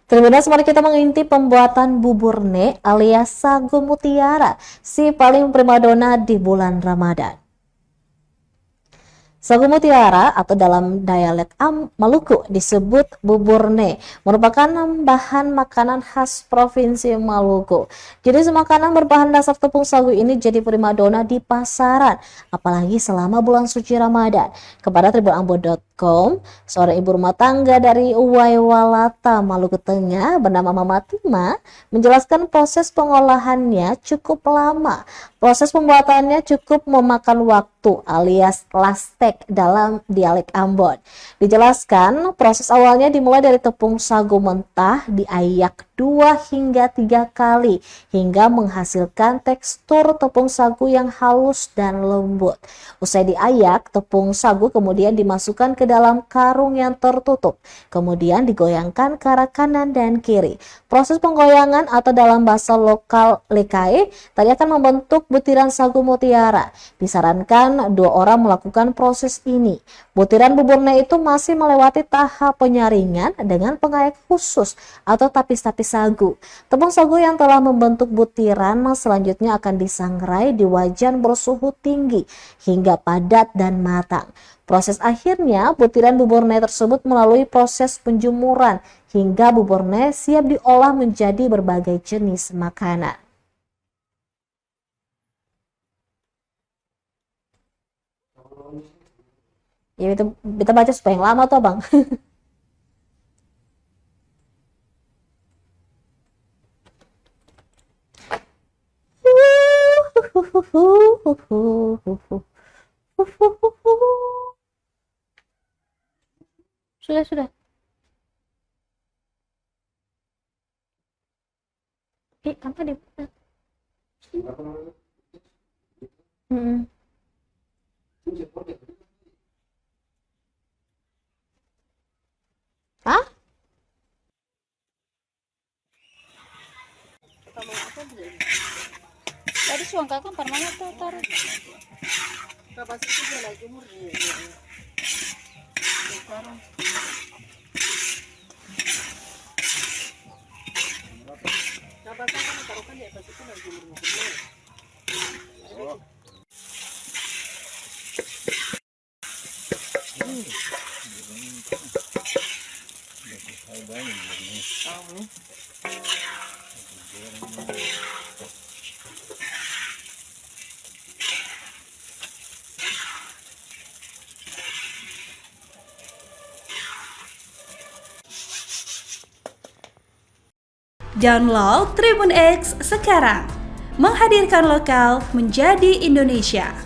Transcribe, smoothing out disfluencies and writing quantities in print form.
Terus mari kita mengintip pembuatan bubur ne alias sagu mutiara, si paling primadona di bulan Ramadan. Sagu mutiara atau dalam dialek Maluku disebut bubur ne merupakan bahan makanan khas Provinsi Maluku. Jenis makanan berbahan dasar tepung sagu ini jadi primadona di pasaran, apalagi selama bulan suci Ramadan. Kepada tribunambon.com, seorang ibu rumah tangga dari Waiwalata, Maluku Tengah bernama Mama Tima menjelaskan proses pengolahannya cukup lama. Proses pembuatannya cukup memakan waktu alias lastek dalam dialek Ambon. Dijelaskan, proses awalnya dimulai dari tepung sagu mentah diayak 2 hingga 3 kali hingga menghasilkan tekstur tepung sagu yang halus dan lembut. Usai diayak, tepung sagu kemudian dimasukkan ke dalam karung yang tertutup. Kemudian digoyangkan ke arah kanan dan kiri. Proses penggoyangan atau dalam bahasa lokal lekae tadi akan membentuk butiran sagu mutiara. Disarankan 2 orang melakukan proses ini. Butiran buburnya itu masih melewati tahap penyaringan dengan pengayak khusus atau tapis-tapis sagu. Tepung sagu yang telah membentuk butiran selanjutnya akan disangrai di wajan bersuhu tinggi hingga padat dan matang. Proses akhirnya butiran buburne tersebut melalui proses penjemuran hingga buburne siap diolah menjadi berbagai jenis makanan. Ya itu kita baca supaya yang lama toh bang. Sudah. Apa di? Hmm. Hah? Tadi suang kakak mana tuh taruh? Kapas itu dia lagi jemur nih. Sekarang. Kapas kan taruhkan di atas itu lagi jemur. Oh. Download Tribun X sekarang, menghadirkan lokal menjadi Indonesia.